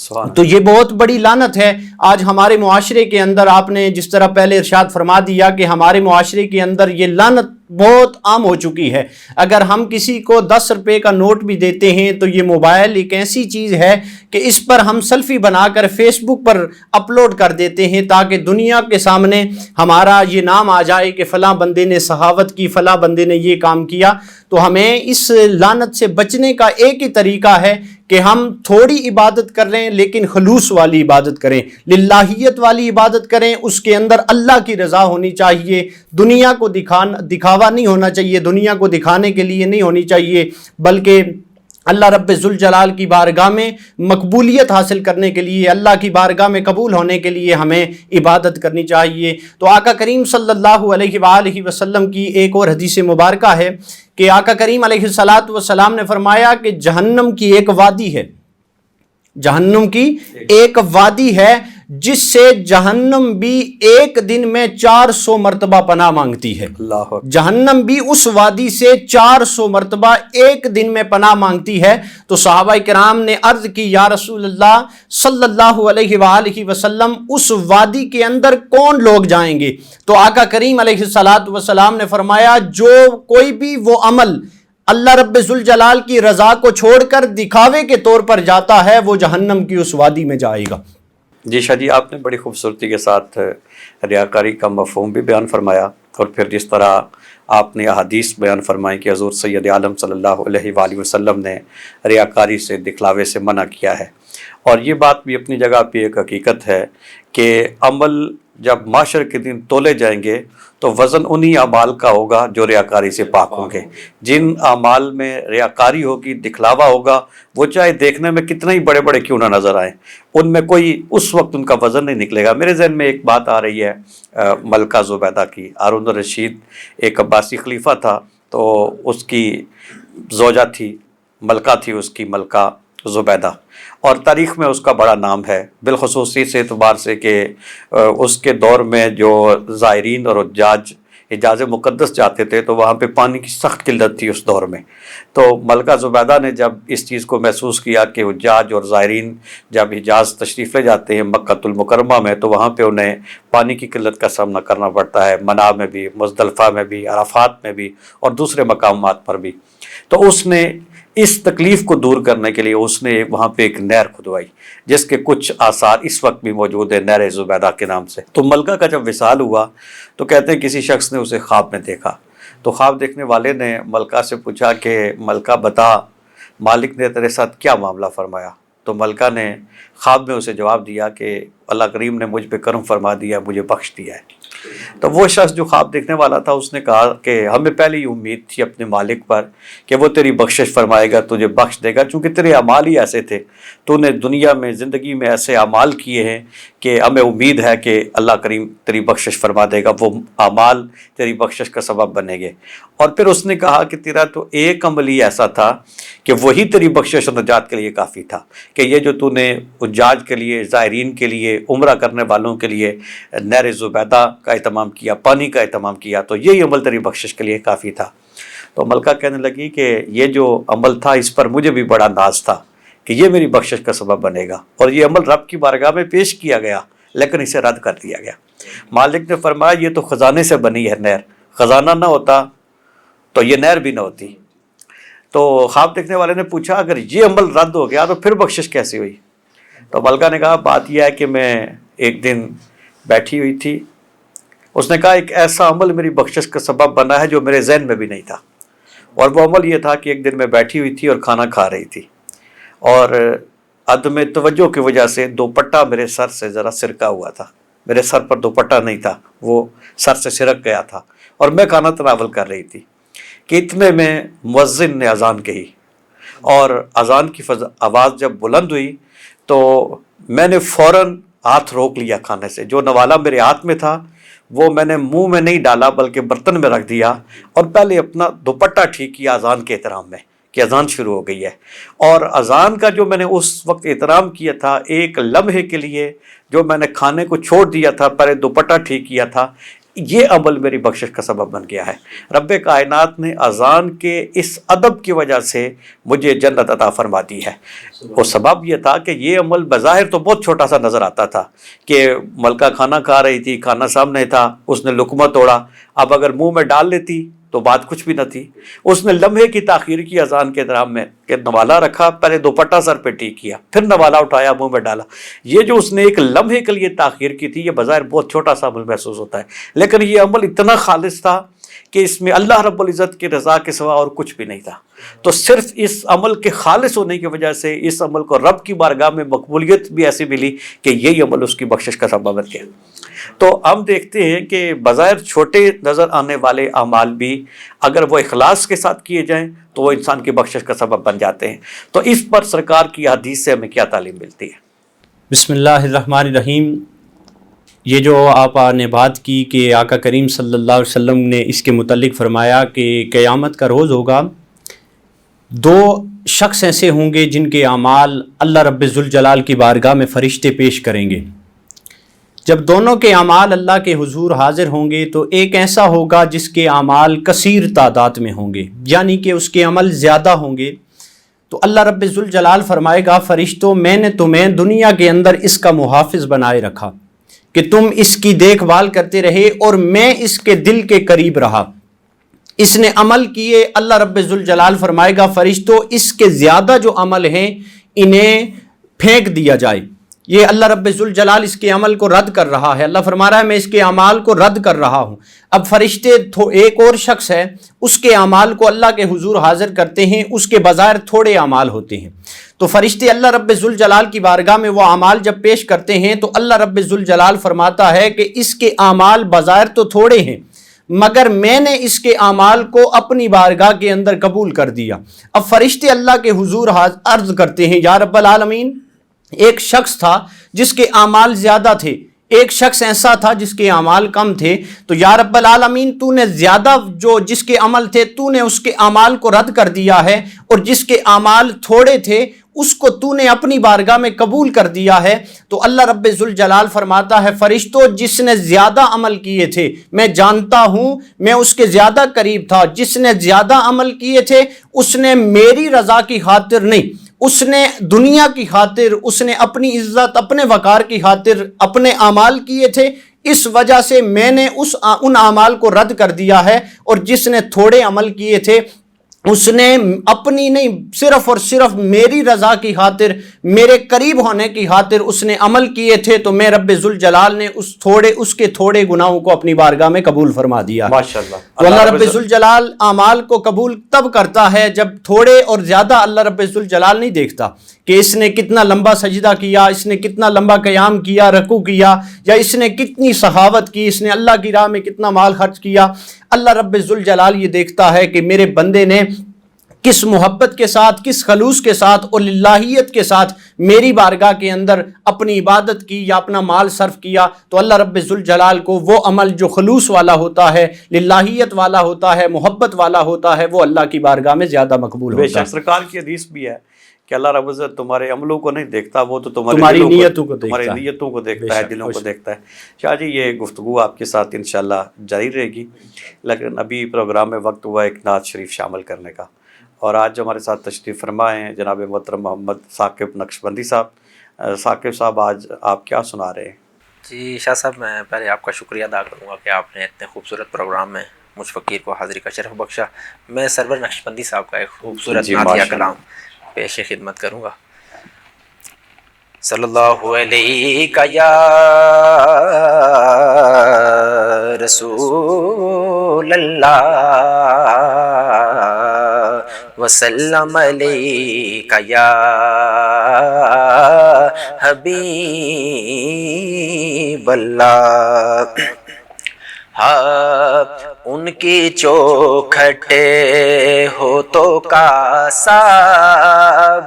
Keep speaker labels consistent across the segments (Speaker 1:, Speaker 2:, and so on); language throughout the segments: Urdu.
Speaker 1: سبحان
Speaker 2: تو یہ بہت بڑی لعنت ہے آج ہمارے معاشرے کے اندر۔ آپ نے جس طرح پہلے ارشاد فرما دیا کہ ہمارے معاشرے کے اندر یہ لعنت بہت عام ہو چکی ہے۔ اگر ہم کسی کو 10 روپے کا نوٹ بھی دیتے ہیں تو یہ موبائل ایک ایسی چیز ہے کہ اس پر ہم سیلفی بنا کر فیس بک پر اپلوڈ کر دیتے ہیں تاکہ دنیا کے سامنے ہمارا یہ نام آ جائے کہ فلاں بندے نے سخاوت کی، فلاں بندے نے یہ کام کیا۔ تو ہمیں اس لعنت سے بچنے کا ایک ہی طریقہ ہے کہ ہم تھوڑی عبادت کر رہے ہیں لیکن خلوص والی عبادت کریں، للہیت والی عبادت کریں، اس کے اندر اللہ کی رضا ہونی چاہیے، دنیا کو دکھاوا نہیں ہونا چاہیے، دنیا کو دکھانے کے لیے نہیں ہونی چاہیے، بلکہ اللہ رب ذوالجلال کی بارگاہ میں مقبولیت حاصل کرنے کے لیے، اللہ کی بارگاہ میں قبول ہونے کے لیے ہمیں عبادت کرنی چاہیے۔ تو آقا کریم صلی اللہ علیہ وآلہ وسلم کی ایک اور حدیث مبارکہ ہے کہ آقا کریم علیہ السلام نے فرمایا کہ جہنم کی ایک وادی ہے، جہنم کی ایک وادی ہے جس سے جہنم بھی ایک دن میں 400 مرتبہ پناہ مانگتی ہے۔
Speaker 1: اللہ
Speaker 2: جہنم بھی اس وادی سے 400 مرتبہ ایک دن میں پناہ مانگتی ہے۔ تو صحابہ کرام نے عرض کی یا رسول اللہ صلی اللہ علیہ وآلہ وسلم اس وادی کے اندر کون لوگ جائیں گے؟ تو آقا کریم علیہ السلام نے فرمایا جو کوئی بھی وہ عمل اللہ رب ذوالجلال کی رضا کو چھوڑ کر دکھاوے کے طور پر جاتا ہے وہ جہنم کی اس وادی میں جائے گا۔
Speaker 1: جی شاہ جی، آپ نے بڑی خوبصورتی کے ساتھ ریاکاری کا مفہوم بھی بیان فرمایا، اور پھر جس طرح آپ نے احادیث بیان فرمائی کہ حضور سید عالم صلی اللہ علیہ وآلہ وسلم نے ریاکاری سے، دکھلاوے سے منع کیا ہے۔ اور یہ بات بھی اپنی جگہ پہ ایک حقیقت ہے کہ عمل جب معاشر کے دن تولے جائیں گے تو وزن انہی اعمال کا ہوگا جو ریاکاری سے پاک ہوں گے۔ جن اعمال میں ریاکاری ہوگی، دکھلاوا ہوگا، وہ چاہے دیکھنے میں کتنا ہی بڑے بڑے کیوں نہ نظر آئیں، ان میں کوئی اس وقت ان کا وزن نہیں نکلے گا۔ میرے ذہن میں ایک بات آ رہی ہے ملکہ زبیدہ کی۔ ہارون الرشید ایک عباسی خلیفہ تھا، تو اس کی زوجہ تھی، ملکہ تھی اس کی، ملکہ زبیدہ، اور تاریخ میں اس کا بڑا نام ہے، بالخصوص اس اعتبار سے کہ اس کے دور میں جو زائرین اور حجاج حجاز مقدس جاتے تھے تو وہاں پہ پانی کی سخت قلت تھی اس دور میں۔ تو ملکہ زبیدہ نے جب اس چیز کو محسوس کیا کہ حجاج اور زائرین جب حجاز تشریف لے جاتے ہیں مکہ المکرمہ میں تو وہاں پہ انہیں پانی کی قلت کا سامنا کرنا پڑتا ہے، منی میں بھی، مزدلفہ میں بھی، عرفات میں بھی، اور دوسرے مقامات پر بھی۔ تو اس نے اس تکلیف کو دور کرنے کے لیے اس نے وہاں پہ ایک نہر کھدوائی جس کے کچھ آثار اس وقت بھی موجود ہیں، نہر زبیدہ کے نام سے۔ تو ملکہ کا جب وصال ہوا تو کہتے ہیں کسی شخص نے اسے خواب میں دیکھا، تو خواب دیکھنے والے نے ملکہ سے پوچھا کہ ملکہ بتا مالک نے تیرے ساتھ کیا معاملہ فرمایا؟ تو ملکہ نے خواب میں اسے جواب دیا کہ اللہ کریم نے مجھ پہ کرم فرما دیا، مجھے بخش دیا ہے۔ تو وہ شخص جو خواب دیکھنے والا تھا اس نے کہا کہ ہمیں پہلے ہی امید تھی اپنے مالک پر کہ وہ تیری بخشش فرمائے گا، تجھے بخش دے گا، چونکہ تیرے اعمال ہی ایسے تھے، تو نے دنیا میں زندگی میں ایسے اعمال کیے ہیں کہ ہمیں امید ہے کہ اللہ کریم تیری بخشش فرما دے گا، وہ اعمال تیری بخشش کا سبب بنے گے۔ اور پھر اس نے کہا کہ تیرا تو ایک عمل ہی ایسا تھا کہ وہی تیری بخشش و نجات کے لیے کافی تھا، کہ یہ جو تو نے حجاج کے لیے، زائرین کے لیے، عمرہ کرنے والوں کے لیے نہر زبیدہ کا اہتمام کیا، پانی کا اہتمام کیا، تو یہی عمل تیری بخشش کے لیے کافی تھا۔ تو ملکہ کہنے لگی کہ یہ جو عمل تھا اس پر مجھے بھی بڑا ناز تھا کہ یہ میری بخشش کا سبب بنے گا، اور یہ عمل رب کی بارگاہ میں پیش کیا گیا لیکن اسے رد کر دیا گیا۔ مالک نے فرمایا یہ تو خزانے سے بنی ہے نہر، خزانہ نہ ہوتا تو یہ نہر بھی نہ ہوتی۔ تو خواب دیکھنے والے نے پوچھا اگر یہ عمل رد ہو گیا تو پھر بخشش کیسے ہوئی؟ تو ملکہ نے کہا بات یہ ہے کہ میں ایک دن بیٹھی ہوئی تھی، اس نے کہا ایک ایسا عمل میری بخشش کا سبب بنا ہے جو میرے ذہن میں بھی نہیں تھا، اور وہ عمل یہ تھا کہ ایک دن میں بیٹھی ہوئی تھی اور کھانا کھا رہی تھی، اور عدم توجہ کی وجہ سے دوپٹہ میرے سر سے ذرا سرکا ہوا تھا، میرے سر پر دوپٹہ نہیں تھا، وہ سر سے سرک گیا تھا، اور میں کھانا تناول کر رہی تھی کہ اتنے میں مؤذن نے اذان کہی، اور اذان کی آواز جب بلند ہوئی تو میں نے فوراً ہاتھ روک لیا کھانے سے، جو نوالا میرے ہاتھ میں تھا وہ میں نے منہ میں نہیں ڈالا بلکہ برتن میں رکھ دیا، اور پہلے اپنا دوپٹہ ٹھیک کیا اذان کے احترام میں کہ اذان شروع ہو گئی ہے۔ اور اذان کا جو میں نے اس وقت احترام کیا تھا، ایک لمحے کے لیے جو میں نے کھانے کو چھوڑ دیا تھا، پہلے دوپٹہ ٹھیک کیا تھا، یہ عمل میری بخشش کا سبب بن گیا ہے۔ رب کائنات نے اذان کے اس ادب کی وجہ سے مجھے جنت عطا فرما دی ہے۔ اور سبب یہ تھا کہ یہ عمل بظاہر تو بہت چھوٹا سا نظر آتا تھا کہ ملکہ کھانا کھا رہی تھی، کھانا سامنے تھا، اس نے لقمہ توڑا، اب اگر منہ میں ڈال لیتی تو بات کچھ بھی نہ تھی۔ اس نے لمحے کی تاخیر کی اذان کے درام میں کہ نوالا رکھا، پہلے دوپٹہ سر پہ ٹھیک کیا، پھر نوالا اٹھایا، منہ میں ڈالا۔ یہ جو اس نے ایک لمحے کے لیے تاخیر کی تھی، یہ بظاہر بہت چھوٹا سا عمل محسوس ہوتا ہے، لیکن یہ عمل اتنا خالص تھا کہ اس میں اللہ رب العزت کی رضا کے سوا اور کچھ بھی نہیں تھا۔ تو صرف اس عمل کے خالص ہونے کی وجہ سے اس عمل کو رب کی بارگاہ میں مقبولیت بھی ایسی ملی کہ یہی عمل اس کی بخشش کا سبب بن گیا۔ تو ہم دیکھتے ہیں کہ بظاہر چھوٹے نظر آنے والے اعمال بھی اگر وہ اخلاص کے ساتھ کیے جائیں تو وہ انسان کی بخشش کا سبب بن جاتے ہیں۔ تو اس پر سرکار کی حدیث سے ہمیں کیا تعلیم ملتی ہے؟
Speaker 2: بسم اللہ الرحمن الرحیم۔ یہ جو آپ نے بات کی کہ آقا کریم صلی اللہ علیہ وسلم نے اس کے متعلق فرمایا کہ قیامت کا روز ہوگا، دو شخص ایسے ہوں گے جن کے اعمال اللہ رب ذوالجلال کی بارگاہ میں فرشتے پیش کریں گے۔ جب دونوں کے اعمال اللہ کے حضور حاضر ہوں گے تو ایک ایسا ہوگا جس کے اعمال کثیر تعداد میں ہوں گے، یعنی کہ اس کے عمل زیادہ ہوں گے، تو اللہ رب ذوالجلال فرمائے گا فرشتوں میں نے تمہیں دنیا کے اندر اس کا محافظ بنائے رکھا کہ تم اس کی دیکھ بھال کرتے رہے اور میں اس کے دل کے قریب رہا، اس نے عمل کیے، اللہ رب ذوالجلال فرمائے گا فرشتوں اس کے زیادہ جو عمل ہیں انہیں پھینک دیا جائے۔ یہ اللہ رب ذوالجلال اس کے عمل کو رد کر رہا ہے، اللہ فرما رہا ہے میں اس کے اعمال کو رد کر رہا ہوں۔ اب فرشتے ایک اور شخص ہے، اس کے اعمال کو اللہ کے حضور حاضر کرتے ہیں، اس کے بظاہر تھوڑے اعمال ہوتے ہیں، تو فرشتے اللہ رب ذوالجلال کی بارگاہ میں وہ اعمال جب پیش کرتے ہیں تو اللہ رب ذوالجلال فرماتا ہے کہ اس کے اعمال بظاہر تو تھوڑے ہیں مگر میں نے اس کے اعمال کو اپنی بارگاہ کے اندر قبول کر دیا۔ اب فرشتے اللہ کے حضور عرض کرتے ہیں یا رب العالمین، ایک شخص تھا جس کے اعمال زیادہ تھے، ایک شخص ایسا تھا جس کے اعمال کم تھے، تو یا رب العالمین تو نے زیادہ جو جس کے عمل تھے تو نے اس کے اعمال کو رد کر دیا ہے، اور جس کے اعمال تھوڑے تھے اس کو تو نے اپنی بارگاہ میں قبول کر دیا ہے۔ تو اللہ رب ذوالجلال فرماتا ہے فرشتوں جس نے زیادہ عمل کیے تھے میں جانتا ہوں، میں اس کے زیادہ قریب تھا، جس نے زیادہ عمل کیے تھے اس نے میری رضا کی خاطر نہیں، اس نے دنیا کی خاطر، اس نے اپنی عزت اپنے وقار کی خاطر اپنے اعمال کیے تھے، اس وجہ سے میں نے ان اعمال کو رد کر دیا ہے، اور جس نے تھوڑے عمل کیے تھے اس نے اپنی نہیں صرف اور صرف میری رضا کی خاطر میرے قریب ہونے کی خاطر اس نے عمل کیے تھے، تو میں رب ذوالجلال نے اس کے تھوڑے گناہوں کو اپنی بارگاہ میں قبول فرما دیا۔
Speaker 1: ماشاءاللہ۔
Speaker 2: تو اللہ رب ذوالجلال اعمال کو قبول تب کرتا ہے جب تھوڑے اور زیادہ اللہ رب ذوالجلال نہیں دیکھتا کہ اس نے کتنا لمبا سجدہ کیا، اس نے کتنا لمبا قیام کیا، رکوع کیا، یا اس نے کتنی سخاوت کی، اس نے اللہ کی راہ میں کتنا مال خرچ کیا۔ اللہ رب ذوالجلال یہ دیکھتا ہے کہ میرے بندے نے کس محبت کے ساتھ، کس خلوص کے ساتھ اور للہیت کے ساتھ میری بارگاہ کے اندر اپنی عبادت کی یا اپنا مال صرف کیا، تو اللہ رب ذوالجلال کو وہ عمل جو خلوص والا ہوتا ہے، للہیت والا ہوتا ہے، محبت والا ہوتا ہے، وہ اللہ کی بارگاہ میں زیادہ مقبول ہوتا ہے۔
Speaker 1: بے شک سرکار کی حدیث بھی ہے کہ اللہ رب العزت تمہارے عملوں کو نہیں دیکھتا، وہ تو
Speaker 2: تمہاری نیتوں کو
Speaker 1: تمہاری نیتوں کو دیکھتا ہے، دلوں کو دیکھتا ہے۔ شاہ جی یہ گفتگو آپ کے ساتھ انشاءاللہ جاری رہے گی، لیکن ابھی پروگرام میں وقت ہوا ایک نعت شریف شامل کرنے کا، اور آج جو ہمارے ساتھ تشریف فرما ہیں جناب محترم محمد ثاقب نقشبندی صاحب۔ ثاقب صاحب آج آپ کیا سنا رہے ہیں؟
Speaker 3: جی شاہ صاحب، میں پہلے آپ کا شکریہ ادا کروں گا کہ آپ نے اتنے خوبصورت پروگرام میں مجھ فقیر کو حاضری کا شرف بخشا۔ میں سرور نقشبندی صاحب کا ایک خوبصورت نعتیہ کلام پیش خدمت کروں گا۔ صلی اللہ علیہ یا رسول اللہ وسلم علیک یا حبیب اللہ۔ ہاں ان کی چوکھٹ ہو تو کاسا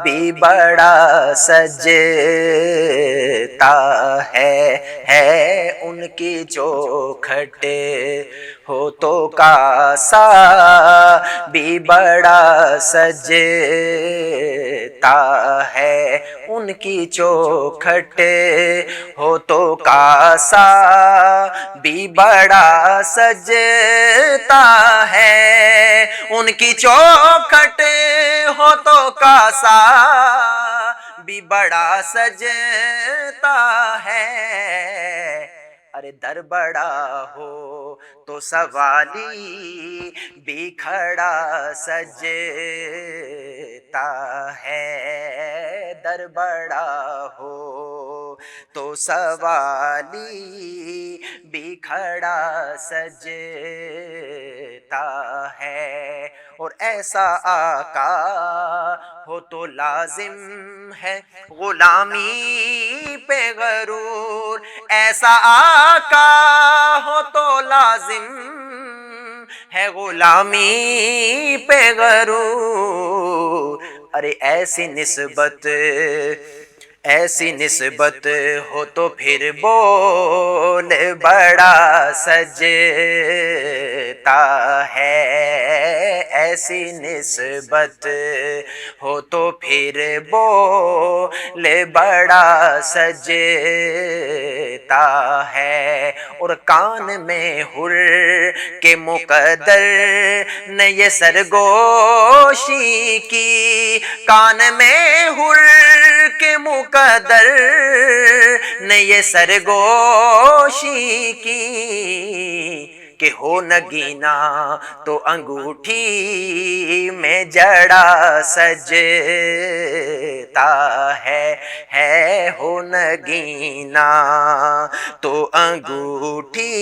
Speaker 3: بھی بڑا سجتا ہے ان کی چوکھٹ ہو تو کاسا بھی بڑا سجتا ہے ان کی چوکھٹ ہو تو کاسا بھی بڑا سجتا ہے، ان کی چوکھٹ ہو تو کاسا بھی بڑا سجتا ہے، ارے در بڑا ہو تو سوالی بھی کھڑا سجتا ہے، در بڑا ہو تو سوالی بھی کھڑا سجتا ہے، اور ایسا آقا ہو تو لازم ہے غلامی پہ غرور، ایسا آقا ہو تو لازم ہے غلامی پہ غرور، ارے ایسی نسبت ہو تو پھر بول بڑا سجتا ہے، ایسی نسبت ہو تو پھر بول بڑا سجتا ہے، اور کان میں حر کے مقدر نے یہ سرگوشی کی، کان میں حر کے مقدر نے یہ سرگوشی کی، کہ ہو نگینا تو انگوٹھی میں جڑا سجتا ہے، ہو نگینا تو انگوٹھی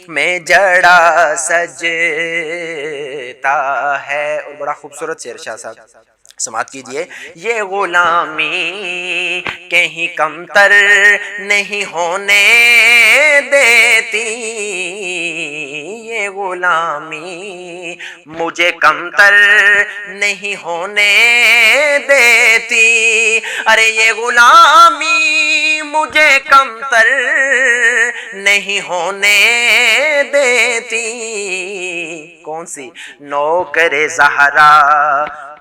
Speaker 3: میں جڑا سجتا ہے۔ اور بڑا خوبصورت شعر شاہ صاحب سماعت کیجئے، یہ غلامی کہیں کمتر نہیں ہونے دیتی، یہ غلامی مجھے کمتر نہیں ہونے دیتی، ارے یہ غلامی مجھے کمتر نہیں ہونے دیتی، کون سی؟ نوکر زہرا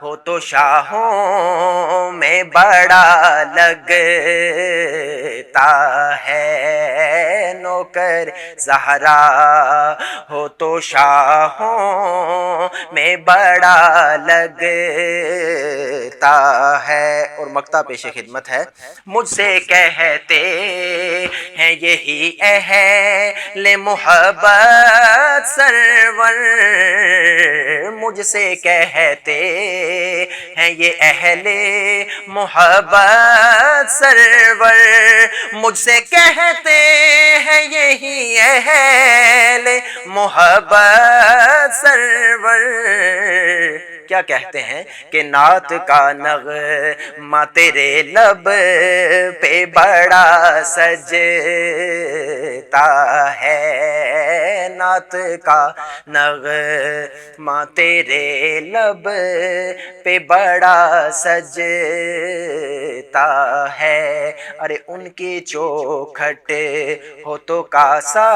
Speaker 3: ہو تو شاہوں میں بڑا لگتا ہے، نوکر زہرا ہو تو شاہوں میں بڑا لگتا ہے، اور مقطع پیش خدمت ہے، مجھ سے کہتے ہیں یہی اہل محبت سرور، مجھ سے کہتے ہیں یہ اہل محبت سرور، مجھ سے کہتے ہیں یہی اہل محبت سرور، کیا کہتے ہیں کہ نعت کا نغمہ تیرے لب پہ بڑا سجتا ہے، نعت کا نغمہ تیرے لب پہ بڑا سجتا ہے، ارے ان کی چوکھٹ ہو تو کاسا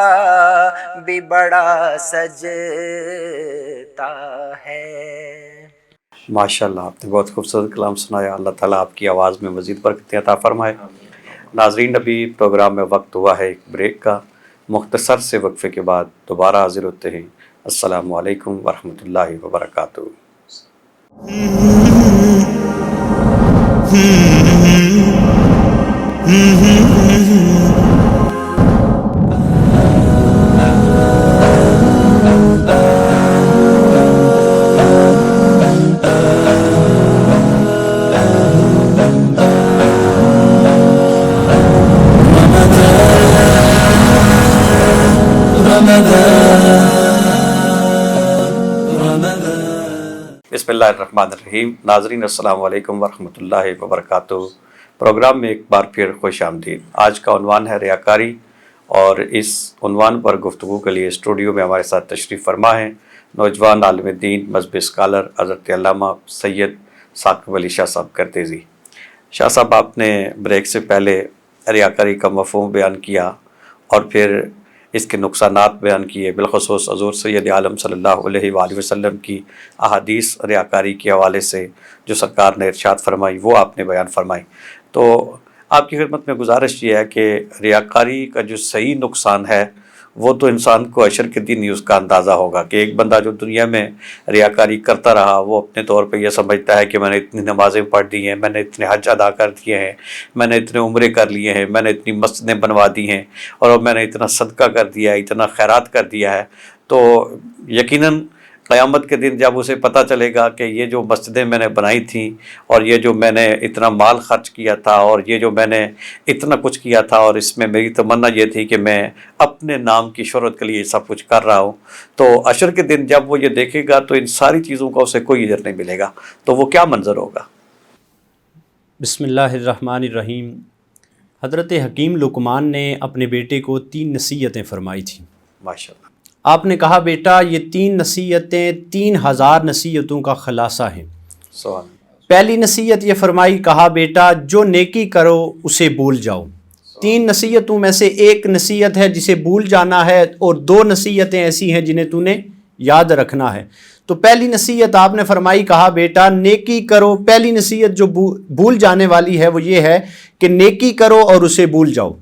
Speaker 3: بھی بڑا سجتا ہے۔
Speaker 1: ماشاءاللہ، آپ نے بہت خوبصورت کلام سنایا۔ اللہ تعالیٰ آپ کی آواز میں مزید برکتیں عطا فرمائے۔ ناظرین، ابھی پروگرام میں وقت ہوا ہے ایک بریک کا، مختصر سے وقفے کے بعد دوبارہ حاضر ہوتے ہیں۔ السلام علیکم ورحمۃ اللہ وبرکاتہ۔ بسم اللہ الرحمن الرحیم۔ ناظرین السلام علیکم ورحمۃ اللہ وبرکاتہ۔ پروگرام میں ایک بار پھر خوش آمدید۔ آج کا عنوان ہے ریاکاری، اور اس عنوان پر گفتگو کے لیے اسٹوڈیو میں ہمارے ساتھ تشریف فرما ہیں نوجوان عالم دین، مذہبی اسکالر حضرت علامہ سید ثاقب علی شاہ صاحب کرتیزی۔ شاہ صاحب، آپ نے بریک سے پہلے ریاکاری کا مفہوم بیان کیا، اور پھر اس کے نقصانات بیان کیے، بالخصوص حضور سید عالم صلی اللہ علیہ وآلہ وسلم کی احادیث ریاکاری کے حوالے سے جو سرکار نے ارشاد فرمائی وہ آپ نے بیان فرمائی۔ تو آپ کی خدمت میں گزارش یہ ہے کہ ریاکاری کا جو صحیح نقصان ہے وہ تو انسان کو حشر کے دن ہی اس کا اندازہ ہوگا کہ ایک بندہ جو دنیا میں ریاکاری کرتا رہا وہ اپنے طور پہ یہ سمجھتا ہے کہ میں نے اتنی نمازیں پڑھ دی ہیں، میں نے اتنے حج ادا کر دیے ہیں، میں نے اتنے عمرے کر لیے ہیں، میں نے اتنی مسجدیں بنوا دی ہیں اور میں نے اتنا صدقہ کر دیا ہے، اتنا خیرات کر دیا ہے، تو یقیناً قیامت کے دن جب اسے پتہ چلے گا کہ یہ جو مسجدیں میں نے بنائی تھیں اور یہ جو میں نے اتنا مال خرچ کیا تھا اور یہ جو میں نے اتنا کچھ کیا تھا اور اس میں میری تمنا یہ تھی کہ میں اپنے نام کی شہرت کے لیے سب کچھ کر رہا ہوں، تو حشر کے دن جب وہ یہ دیکھے گا تو ان ساری چیزوں کا اسے کوئی اجر نہیں ملے گا، تو وہ کیا منظر ہوگا؟
Speaker 2: بسم اللہ الرحمن الرحیم۔ حضرت حکیم لقمان نے اپنے بیٹے کو 3 نصیحتیں فرمائی تھیں۔
Speaker 1: ماشاءاللہ۔
Speaker 2: آپ نے کہا بیٹا یہ 3 نصیحتیں 3000 نصیحتوں کا خلاصہ ہیں۔
Speaker 1: سبحان اللہ۔
Speaker 2: پہلی نصیحت یہ فرمائی، کہا بیٹا جو نیکی کرو اسے بھول جاؤ۔ 3 نصیحتوں میں سے ایک نصیحت ہے جسے بھول جانا ہے اور 2 نصیحتیں ایسی ہیں جنہیں تو نے یاد رکھنا ہے۔ تو پہلی نصیحت آپ نے فرمائی، کہا بیٹا نیکی کرو۔ پہلی نصیحت جو بھول جانے والی ہے وہ یہ ہے کہ نیکی کرو اور اسے بھول جاؤ،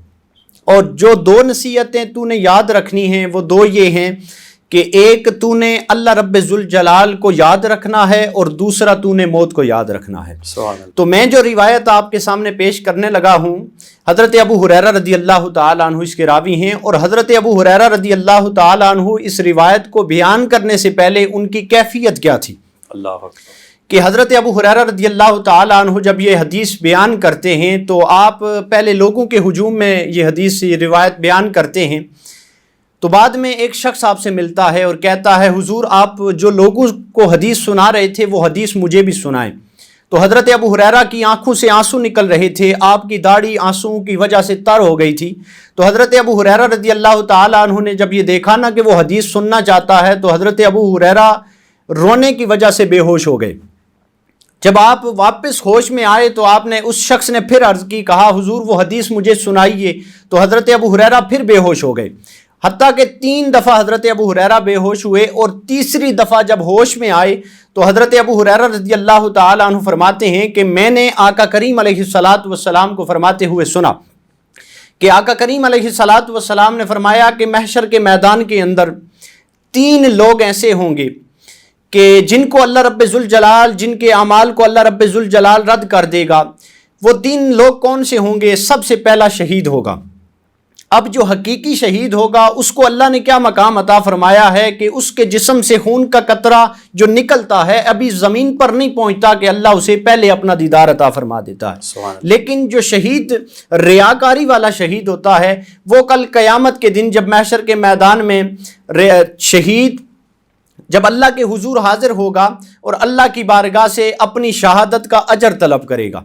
Speaker 2: اور جو 2 نصیحتیں تو نے یاد رکھنی ہیں وہ 2 یہ ہیں کہ ایک تو نے اللہ رب ذوالجلال کو یاد رکھنا ہے اور دوسرا تو نے موت کو یاد رکھنا ہے۔ تو میں جو روایت آپ کے سامنے پیش کرنے لگا ہوں، حضرت ابو ہریرہ رضی اللہ تعالیٰ عنہ اس کے راوی ہیں، اور حضرت ابو ہریرہ رضی اللہ تعالیٰ عنہ اس روایت کو بیان کرنے سے پہلے ان کی کیفیت کیا تھی؟
Speaker 1: اللہ اکبر۔
Speaker 2: کہ حضرت ابو ہریرہ رضی اللہ تعالیٰ عنہ جب یہ حدیث بیان کرتے ہیں تو آپ پہلے لوگوں کے ہجوم میں یہ حدیث یہ روایت بیان کرتے ہیں، تو بعد میں ایک شخص آپ سے ملتا ہے اور کہتا ہے حضور آپ جو لوگوں کو حدیث سنا رہے تھے وہ حدیث مجھے بھی سنائیں۔ تو حضرت ابو ہریرہ کی آنکھوں سے آنسو نکل رہے تھے، آپ کی داڑھی آنسوؤں کی وجہ سے تر ہو گئی تھی۔ تو حضرت ابو ہریرہ رضی اللہ تعالیٰ عنہ نے جب یہ دیکھا نا کہ وہ حدیث سننا چاہتا ہے تو حضرت ابو ہریرہ رونے کی وجہ سے بے ہوش ہو گئے۔ جب آپ واپس ہوش میں آئے تو آپ نے اس شخص نے پھر عرض کی، کہا حضور وہ حدیث مجھے سنائیے۔ تو حضرت ابو ہریرہ پھر بے ہوش ہو گئے، حتیٰ کہ 3 دفعہ حضرت ابو ہریرہ بے ہوش ہوئے، اور تیسری دفعہ جب ہوش میں آئے تو حضرت ابو ہریرہ رضی اللہ تعالیٰ عنہ فرماتے ہیں کہ میں نے آقا کریم علیہ الصلاۃ کو فرماتے ہوئے سنا کہ آقا کریم علیہ الصلاۃ نے فرمایا کہ محشر کے میدان کے اندر 3 لوگ ایسے ہوں گے کہ جن کو اللہ رب ذوالجلال، جن کے اعمال کو اللہ رب ذوالجلال رد کر دے گا۔ وہ 3 لوگ کون سے ہوں گے؟ سب سے پہلا شہید ہوگا۔ اب جو حقیقی شہید ہوگا اس کو اللہ نے کیا مقام عطا فرمایا ہے کہ اس کے جسم سے خون کا قطرہ جو نکلتا ہے ابھی زمین پر نہیں پہنچتا کہ اللہ اسے پہلے اپنا دیدار عطا فرما دیتا ہے۔ لیکن جو شہید ریاکاری والا شہید ہوتا ہے وہ کل قیامت کے دن جب محشر کے میدان میں شہید جب اللہ کے حضور حاضر ہوگا اور اللہ کی بارگاہ سے اپنی شہادت کا اجر طلب کرے گا،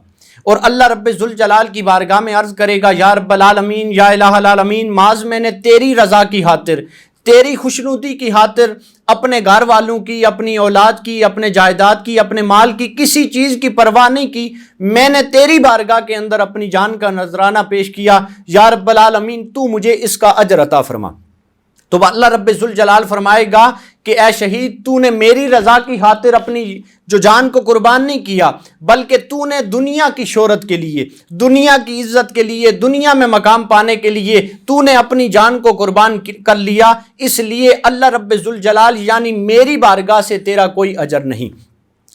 Speaker 2: اور اللہ رب ذوالجلال کی بارگاہ میں عرض کرے گا یا رب العالمین، یا الہ العالمین، معاذ میں نے تیری رضا کی خاطر، تیری خوشنودی کی خاطر اپنے گھر والوں کی، اپنی اولاد کی، اپنے جائیداد کی، اپنے مال کی کسی چیز کی پرواہ نہیں کی، میں نے تیری بارگاہ کے اندر اپنی جان کا نذرانہ پیش کیا، یا رب العالمین تو مجھے اس کا اجر عطا فرما۔ تو اللہ رب ذوالجلال فرمائے گا کہ اے شہید تو نے میری رضا کی خاطر اپنی جو جان کو قربان نہیں کیا، بلکہ تو نے دنیا کی شہرت کے لیے، دنیا کی عزت کے لیے، دنیا میں مقام پانے کے لیے تو نے اپنی جان کو قربان کر لیا، اس لیے اللہ رب ذوالجلال یعنی میری بارگاہ سے تیرا کوئی اجر نہیں۔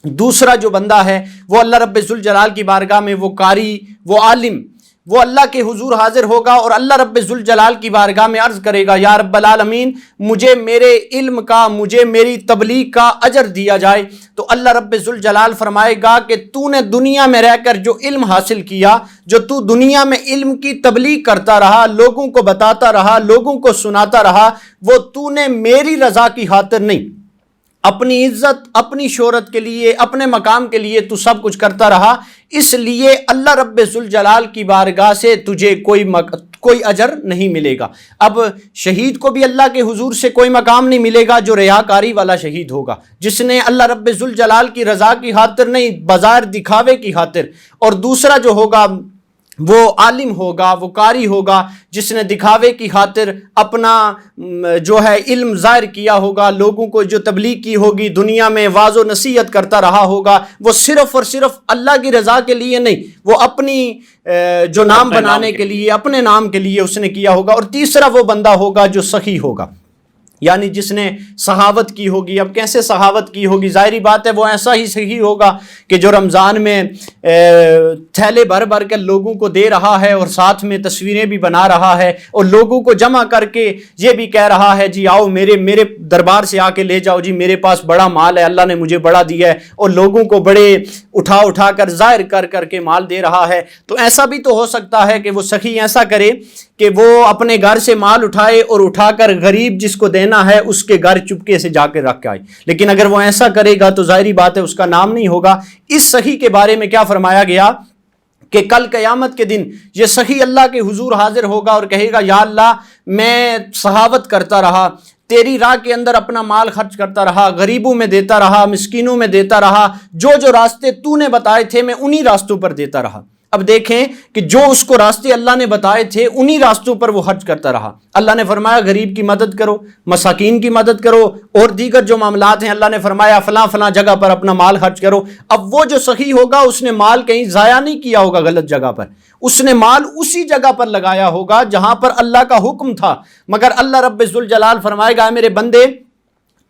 Speaker 2: دوسرا جو بندہ ہے وہ اللہ رب ذوالجلال کی بارگاہ میں وہ قاری، وہ عالم، وہ اللہ کے حضور حاضر ہوگا اور اللہ رب ذوالجلال کی بارگاہ میں عرض کرے گا یا رب العالمین مجھے میرے علم کا، مجھے میری تبلیغ کا اجر دیا جائے۔ تو اللہ رب ذوالجلال فرمائے گا کہ تو نے دنیا میں رہ کر جو علم حاصل کیا، جو تو دنیا میں علم کی تبلیغ کرتا رہا، لوگوں کو بتاتا رہا، لوگوں کو سناتا رہا، وہ تو نے میری رضا کی خاطر نہیں، اپنی عزت، اپنی شہرت کے لیے، اپنے مقام کے لیے تو سب کچھ کرتا رہا، اس لیے اللہ رب ذوالجلال کی بارگاہ سے تجھے کوئی اجر نہیں ملے گا۔ اب شہید کو بھی اللہ کے حضور سے کوئی مقام نہیں ملے گا جو ریاکاری والا شہید ہوگا، جس نے اللہ رب ذوالجلال کی رضا کی خاطر نہیں، بظاہر دکھاوے کی خاطر، اور دوسرا جو ہوگا وہ عالم ہوگا، وہ قاری ہوگا جس نے دکھاوے کی خاطر اپنا جو ہے علم ظاہر کیا ہوگا، لوگوں کو جو تبلیغ کی ہوگی، دنیا میں واعظ و نصیحت کرتا رہا ہوگا، وہ صرف اور صرف اللہ کی رضا کے لیے نہیں، وہ اپنی جو نام بنانے کے لیے، اپنے نام کے لیے اس نے کیا ہوگا۔ اور تیسرا وہ بندہ ہوگا جو سخی ہوگا، یعنی جس نے سخاوت کی ہوگی۔ اب کیسے سخاوت کی ہوگی؟ ظاہری بات ہے وہ ایسا ہی سخی ہوگا کہ جو رمضان میں تھیلے بھر بھر کے لوگوں کو دے رہا ہے اور ساتھ میں تصویریں بھی بنا رہا ہے اور لوگوں کو جمع کر کے یہ بھی کہہ رہا ہے جی آؤ میرے دربار سے آ کے لے جاؤ، جی میرے پاس بڑا مال ہے، اللہ نے مجھے بڑا دیا ہے، اور لوگوں کو بڑے اٹھا کر ظاہر کر کے مال دے رہا ہے۔ تو ایسا بھی تو ہو سکتا ہے کہ وہ سخی ایسا کرے کہ وہ اپنے گھر سے مال اٹھائے اور اٹھا کر غریب جس کو دینا ہے اس کے گھر چپکے سے جا کے رکھ کے آئے، لیکن اگر وہ ایسا کرے گا تو ظاہری بات ہے اس کا نام نہیں ہوگا۔ اس سخی کے بارے میں کیا فرمایا گیا کہ کل قیامت کے دن یہ سخی اللہ کے حضور حاضر ہوگا اور کہے گا یا اللہ میں سخاوت کرتا رہا، تیری راہ کے اندر اپنا مال خرچ کرتا رہا، غریبوں میں دیتا رہا، مسکینوں میں دیتا رہا، جو راستے تو نے بتائے تھے میں انہی راستوں پر دیتا رہا۔ اب دیکھیں کہ جو اس کو راستے اللہ نے بتائے تھے انہی راستوں پر وہ خرچ کرتا رہا۔ اللہ نے فرمایا غریب کی مدد کرو، مساکین کی مدد کرو، اور دیگر جو معاملات ہیں اللہ نے فرمایا فلاں جگہ پر اپنا مال خرچ کرو۔ اب وہ جو سخی ہوگا اس نے مال کہیں ضائع نہیں کیا ہوگا غلط جگہ پر، اس نے مال اسی جگہ پر لگایا ہوگا جہاں پر اللہ کا حکم تھا، مگر اللہ رب ذوالجلال فرمائے گا میرے بندے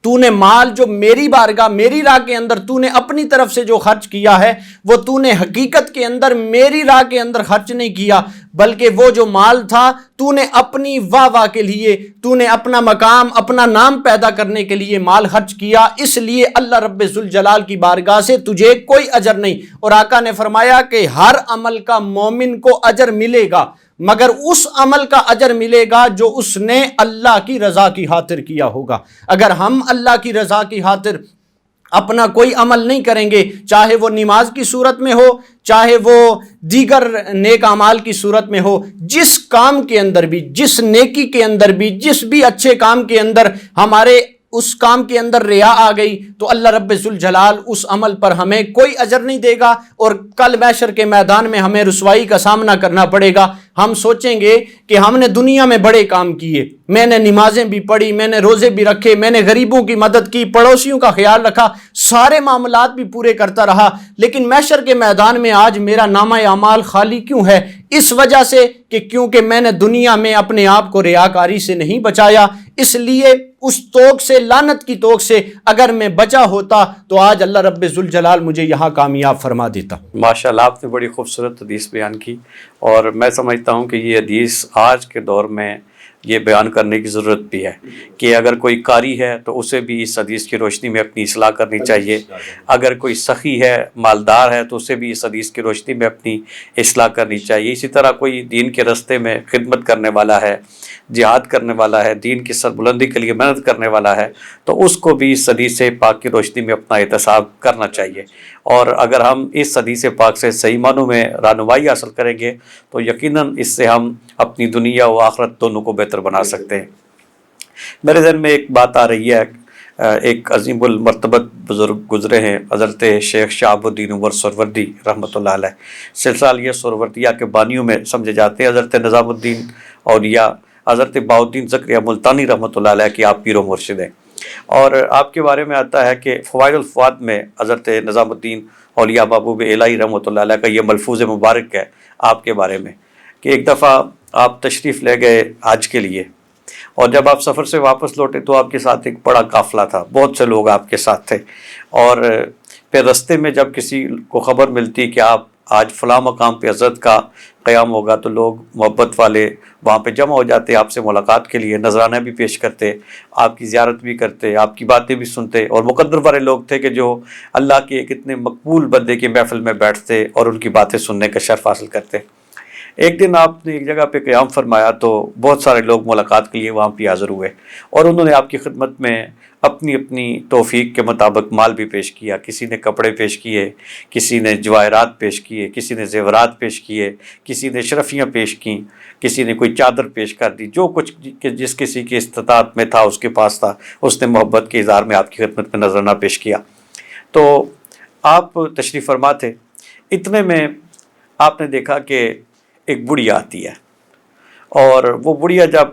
Speaker 2: تو نے مال جو میری بارگاہ میری راہ کے اندر تو نے اپنی طرف سے جو خرچ کیا ہے وہ تو نے حقیقت کے اندر میری راہ کے اندر خرچ نہیں کیا، بلکہ وہ جو مال تھا تو نے اپنی واہ کے لیے، تو نے اپنا مقام اپنا نام پیدا کرنے کے لیے مال خرچ کیا، اس لیے اللہ رب ذوالجلال کی بارگاہ سے تجھے کوئی اجر نہیں۔ اور آقا نے فرمایا کہ ہر عمل کا مومن کو اجر ملے گا، مگر اس عمل کا اجر ملے گا جو اس نے اللہ کی رضا کی خاطر کیا ہوگا۔ اگر ہم اللہ کی رضا کی خاطر اپنا کوئی عمل نہیں کریں گے، چاہے وہ نماز کی صورت میں ہو، چاہے وہ دیگر نیک اعمال کی صورت میں ہو، جس کام کے اندر بھی، جس نیکی کے اندر بھی، جس بھی اچھے کام کے اندر ہمارے اس کام کے اندر ریا آ گئی تو اللہ رب ذوالجلال اس عمل پر ہمیں کوئی اجر نہیں دے گا، اور کل محشر کے میدان میں ہمیں رسوائی کا سامنا کرنا پڑے گا۔ ہم سوچیں گے کہ ہم نے دنیا میں بڑے کام کیے، میں نے نمازیں بھی پڑھی، میں نے روزے بھی رکھے، میں نے غریبوں کی مدد کی، پڑوسیوں کا خیال رکھا، سارے معاملات بھی پورے کرتا رہا، لیکن محشر کے میدان میں آج میرا نامہ اعمال خالی کیوں ہے؟ اس وجہ سے کہ کیونکہ میں نے دنیا میں اپنے آپ کو ریاکاری سے نہیں بچایا، اس لیے اس توق سے، لعنت کی توق سے اگر میں بچا ہوتا تو آج اللہ رب ذوالجلال مجھے یہاں کامیاب فرما دیتا۔
Speaker 1: ماشاءاللہ آپ نے بڑی خوبصورت حدیث بیان کی، اور میں سمجھتا ہوں کہ یہ حدیث آج کے دور میں یہ بیان کرنے کی ضرورت بھی ہے کہ اگر کوئی قاری ہے تو اسے بھی اس حدیث کی روشنی میں اپنی اصلاح کرنی چاہیے، اگر کوئی سخی ہے، مالدار ہے، تو اسے بھی اس حدیث کی روشنی میں اپنی اصلاح کرنی چاہیے۔ اسی طرح کوئی دین کے راستے میں خدمت کرنے والا ہے، جہاد کرنے والا ہے، دین کی سربلندی کے لیے محنت کرنے والا ہے، تو اس کو بھی اس حدیث پاک کی روشنی میں اپنا احتساب کرنا چاہیے۔ اور اگر ہم اس حدیث پاک سے صحیح معنوں میں رہنمائی حاصل کریں گے تو یقیناً اس سے ہم اپنی دنیا و آخرت دونوں کو بہتر بنا سکتے ہیں۔ میرے ذہن میں ایک بات آ رہی ہے، ایک عظیم المرتبت بزرگ گزرے ہیں، حضرت شیخ شہاب الدین عمر سہروردی رحمۃ اللہ علیہ، سلسلہ سہروردیہ کے بانیوں میں سمجھے جاتے ہیں۔ حضرت نظام الدین اولیاء حضرت بہاؤالدین زکریا ملتانی رحمۃ اللہ علیہ کی آپ پیر و مرشد ہیں، اور آپ کے بارے میں آتا ہے کہ فوائد الفواد میں حضرت نظام الدین اولیاء محبوب الہی رحمۃ اللہ علیہ کا یہ ملفوظ مبارک ہے آپ کے بارے میں کہ ایک دفعہ آپ تشریف لے گئے حج کے لیے، اور جب آپ سفر سے واپس لوٹے تو آپ کے ساتھ ایک بڑا قافلہ تھا، بہت سے لوگ آپ کے ساتھ تھے، اور پھر رستے میں جب کسی کو خبر ملتی کہ آپ آج فلاں مقام پہ حضرت کا قیام ہوگا تو لوگ محبت والے وہاں پہ جمع ہو جاتے، آپ سے ملاقات کے لیے نذرانہ بھی پیش کرتے، آپ کی زیارت بھی کرتے، آپ کی باتیں بھی سنتے، اور مقدر والے لوگ تھے کہ جو اللہ کے ایک اتنے مقبول بندے کی محفل میں بیٹھتے اور ان کی باتیں سننے کا شرف حاصل کرتے۔ ایک دن آپ نے ایک جگہ پہ قیام فرمایا تو بہت سارے لوگ ملاقات کے لیے وہاں پہ حاضر ہوئے، اور انہوں نے آپ کی خدمت میں اپنی اپنی توفیق کے مطابق مال بھی پیش کیا، کسی نے کپڑے پیش کیے، کسی نے جواہرات پیش کیے، کسی نے زیورات پیش کیے، کسی نے شرفیاں پیش کیں، کسی نے کوئی چادر پیش کر دی، جو کچھ جس کسی کی استطاعت میں تھا اس کے پاس تھا، اس نے محبت کے اظہار میں آپ کی خدمت میں نذرانہ پیش کیا۔ تو آپ تشریف فرما تھے، اتنے میں آپ نے دیکھا کہ ایک بڑھیا آتی ہے، اور وہ بڑھیا جب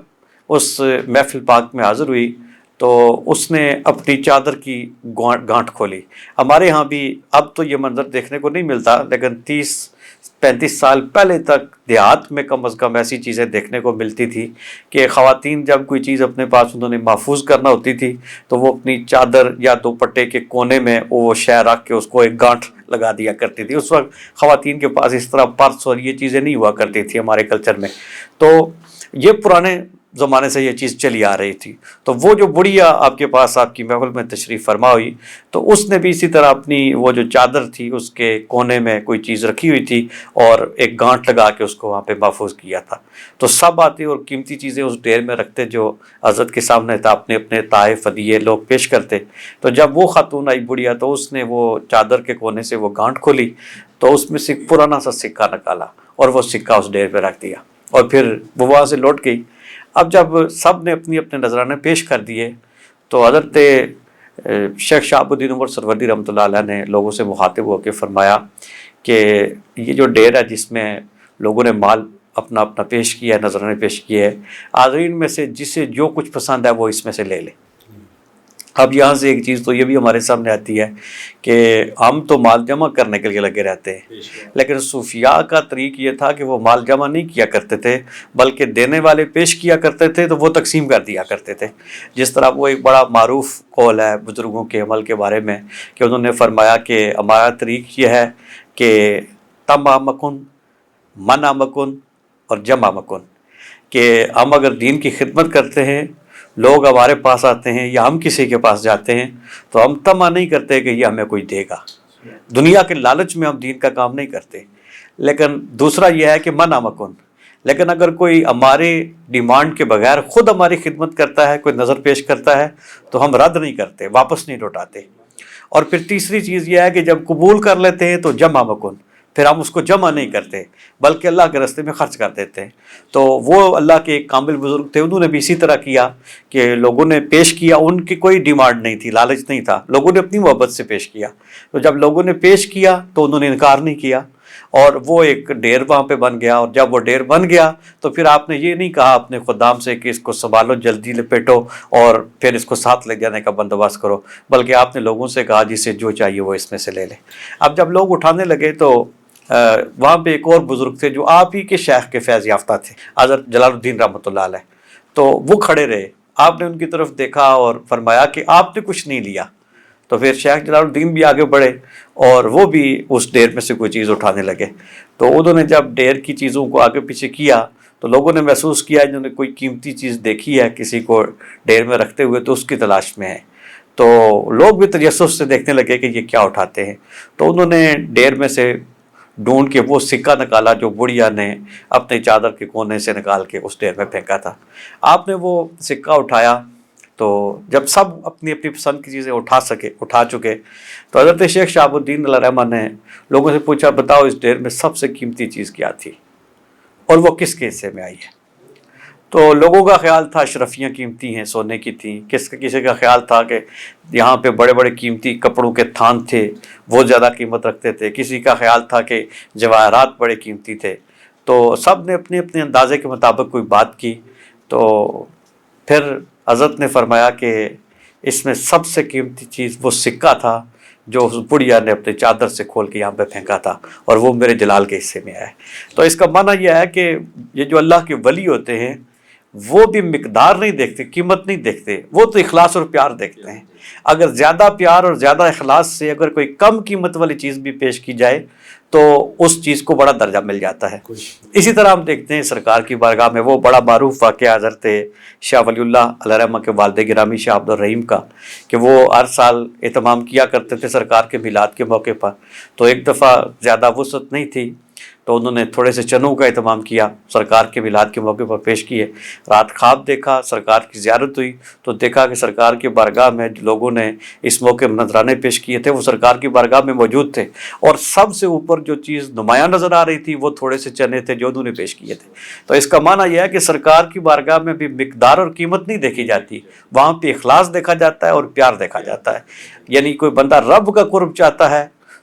Speaker 1: اس محفل پاک میں حاضر ہوئی تو اس نے اپنی چادر کی گانٹھ کھولی۔ ہمارے ہاں بھی اب تو یہ منظر دیکھنے کو نہیں ملتا، لیکن 30-35 سال پہلے تک دیہات میں کم از کم ایسی چیزیں دیکھنے کو ملتی تھی کہ خواتین جب کوئی چیز اپنے پاس انہوں نے محفوظ کرنا ہوتی تھی تو وہ اپنی چادر یا دوپٹے کے کونے میں وہ شے رکھ کے اس کو ایک گانٹھ لگا دیا کرتی تھی۔ اس وقت خواتین کے پاس اس طرح پرس اور یہ چیزیں نہیں ہوا کرتی تھی ہمارے کلچر میں، تو یہ پرانے زمانے سے یہ چیز چلی آ رہی تھی۔ تو وہ جو بڑھیا آپ کے پاس آپ کی محفل میں تشریف فرما ہوئی تو اس نے بھی اسی طرح اپنی وہ جو چادر تھی اس کے کونے میں کوئی چیز رکھی ہوئی تھی اور ایک گانٹھ لگا کے اس کو وہاں پہ محفوظ کیا تھا۔ تو سب آتے اور قیمتی چیزیں اس ڈھیر میں رکھتے جو حضرت کے سامنے تھا، اپنے اپنے تحائف ہدیے لوگ پیش کرتے۔ تو جب وہ خاتون آئی بڑھیا تو اس نے وہ چادر کے کونے سے وہ گانٹھ کھولی تو اس میں سے ایک پرانا سا سکہ نکالا اور وہ سکہ اس ڈھیر پہ رکھ دیا، اور پھر وہ وہاں سے لوٹ گئی۔ اب جب سب نے اپنے اپنے نذرانے پیش کر دیے تو حضرت شیخ شہاب الدین عمر سروردی رحمۃ اللہ علیہ نے لوگوں سے مخاطب ہو کے فرمایا کہ یہ جو ڈھیر ہے جس میں لوگوں نے مال اپنا اپنا پیش کیا ہے، نذرانے پیش کیے ہے، حاضرین میں سے جسے جو کچھ پسند ہے وہ اس میں سے لے لے۔ اب یہاں سے ایک چیز تو یہ بھی ہمارے سامنے آتی ہے کہ ہم تو مال جمع کرنے کے لیے لگے رہتے ہیں، لیکن صوفیاء کا طریق یہ تھا کہ وہ مال جمع نہیں کیا کرتے تھے بلکہ دینے والے پیش کیا کرتے تھے تو وہ تقسیم کر دیا کرتے تھے۔ جس طرح وہ ایک بڑا معروف قول ہے بزرگوں کے عمل کے بارے میں کہ انہوں نے فرمایا کہ ہمارا طریق یہ ہے کہ تمع مکن، منع مکن اور جمع مکن، کہ ہم اگر دین کی خدمت کرتے ہیں، لوگ ہمارے پاس آتے ہیں یا ہم کسی کے پاس جاتے ہیں تو ہم طمع نہیں کرتے کہ یہ ہمیں کوئی دے گا، دنیا کے لالچ میں ہم دین کا کام نہیں کرتے۔ لیکن دوسرا یہ ہے کہ منع مکن، لیکن اگر کوئی ہمارے ڈیمانڈ کے بغیر خود ہماری خدمت کرتا ہے، کوئی نظر پیش کرتا ہے تو ہم رد نہیں کرتے، واپس نہیں لوٹاتے۔ اور پھر تیسری چیز یہ ہے کہ جب قبول کر لیتے ہیں تو جمع مکن، پھر ہم اس کو جمع نہیں کرتے بلکہ اللہ کے راستے میں خرچ کر دیتے ہیں۔ تو وہ اللہ کے ایک کامل بزرگ تھے، انہوں نے بھی اسی طرح کیا کہ لوگوں نے پیش کیا، ان کی کوئی ڈیمانڈ نہیں تھی، لالچ نہیں تھا، لوگوں نے اپنی محبت سے پیش کیا۔ تو جب لوگوں نے پیش کیا تو انہوں نے انکار نہیں کیا اور وہ ایک ڈھیر وہاں پہ بن گیا۔ اور جب وہ ڈھیر بن گیا تو پھر آپ نے یہ نہیں کہا اپنے خدام سے کہ اس کو سنبھالو، جلدی لپیٹو اور پھر اس کو ساتھ لے جانے کا بندوبست کرو، بلکہ آپ نے لوگوں سے کہا جسے جو چاہیے وہ اس میں سے لے لے۔ اب جب لوگ اٹھانے لگے تو وہاں پہ ایک اور بزرگ تھے جو آپ ہی کے شیخ کے فیض یافتہ تھے، حضرت جلال الدین رحمۃ اللہ علیہ، تو وہ کھڑے رہے۔ آپ نے ان کی طرف دیکھا اور فرمایا کہ آپ نے کچھ نہیں لیا۔ تو پھر شیخ جلال الدین بھی آگے بڑھے اور وہ بھی اس ڈھیر میں سے کوئی چیز اٹھانے لگے۔ تو انہوں نے جب ڈھیر کی چیزوں کو آگے پیچھے کیا تو لوگوں نے محسوس کیا انہوں نے کوئی قیمتی چیز دیکھی ہے کسی کو ڈھیر میں رکھتے ہوئے تو اس کی تلاش میں ہے۔ تو لوگ بھی تجسس سے دیکھنے لگے کہ یہ کیا اٹھاتے ہیں۔ تو انہوں نے ڈھیر میں سے ڈھونڈ کے وہ سکہ نکالا جو بڑھیا نے اپنے چادر کے کونے سے نکال کے اس ڈھیر میں پھینکا تھا۔ آپ نے وہ سکہ اٹھایا تو جب سب اپنی اپنی پسند کی چیزیں اٹھا چکے تو حضرت شیخ شہاب الدین علیہ رحمہ نے لوگوں سے پوچھا بتاؤ اس ڈھیر میں سب سے قیمتی چیز کیا تھی اور وہ کس کے حصے میں آئی ہے؟ تو لوگوں کا خیال تھا اشرفیاں قیمتی ہیں، سونے کی تھیں، کسی کا خیال تھا کہ یہاں پہ بڑے بڑے قیمتی کپڑوں کے تھان تھے وہ زیادہ قیمت رکھتے تھے، کسی کا خیال تھا کہ جواہرات بڑے قیمتی تھے۔ تو سب نے اپنے اپنے اندازے کے مطابق کوئی بات کی۔ تو پھر حضرت نے فرمایا کہ اس میں سب سے قیمتی چیز وہ سکہ تھا جو اس بڑھیا نے اپنے چادر سے کھول کے یہاں پہ پھینکا تھا اور وہ میرے جلال کے حصے میں آیا ہے۔ تو اس کا معنی یہ ہے کہ یہ جو اللہ کے ولی ہوتے ہیں وہ بھی مقدار نہیں دیکھتے، قیمت نہیں دیکھتے، وہ تو اخلاص اور پیار دیکھتے ہیں۔ اگر زیادہ پیار اور زیادہ اخلاص سے اگر کوئی کم قیمت والی چیز بھی پیش کی جائے تو اس چیز کو بڑا درجہ مل جاتا ہے۔ اسی طرح ہم دیکھتے ہیں سرکار کی بارگاہ میں وہ بڑا معروف واقعہ حضرت شاہ ولی اللہ علیہ رحمہ کے والد گرامی شاہ عبد الرحیم کا کہ وہ ہر سال اہتمام کیا کرتے تھے سرکار کے میلاد کے موقع پر۔ تو ایک دفعہ زیادہ وسعت نہیں تھی تو انہوں نے تھوڑے سے چنوں کا اہتمام کیا، سرکار کے میلاد کے موقع پر پیش کیے۔ رات خواب دیکھا، سرکار کی زیارت ہوئی تو دیکھا کہ سرکار کی بارگاہ میں جو لوگوں نے اس موقع میں نذرانے پیش کیے تھے وہ سرکار کی بارگاہ میں موجود تھے، اور سب سے اوپر جو چیز نمایاں نظر آ رہی تھی وہ تھوڑے سے چنے تھے جو انہوں نے پیش کیے تھے۔ تو اس کا معنی یہ ہے کہ سرکار کی بارگاہ میں بھی مقدار اور قیمت نہیں دیکھی جاتی، وہاں پہ اخلاص دیکھا جاتا ہے اور پیار دیکھا جاتا ہے۔ یعنی کوئی بندہ رب کا قرب چاہتا ہے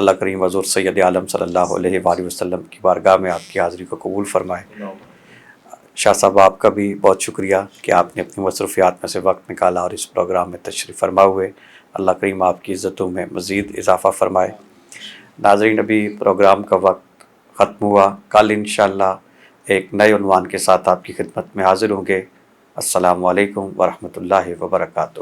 Speaker 1: اللہ کریم حضور سید عالم صلی اللہ علیہ وآلہ وسلم کی بارگاہ میں آپ کی حاضری کو قبول فرمائے۔ شاہ صاحب آپ کا بھی بہت شکریہ کہ آپ نے اپنی مصروفیات میں سے وقت نکالا اور اس پروگرام میں تشریف فرما ہوئے۔ اللہ کریم آپ کی عزتوں میں مزید اضافہ فرمائے۔ ناظرین ابھی پروگرام کا وقت ختم ہوا، کل انشاءاللہ ایک نئے عنوان کے ساتھ آپ کی خدمت میں حاضر ہوں گے۔ السلام علیکم ورحمۃ اللہ وبرکاتہ۔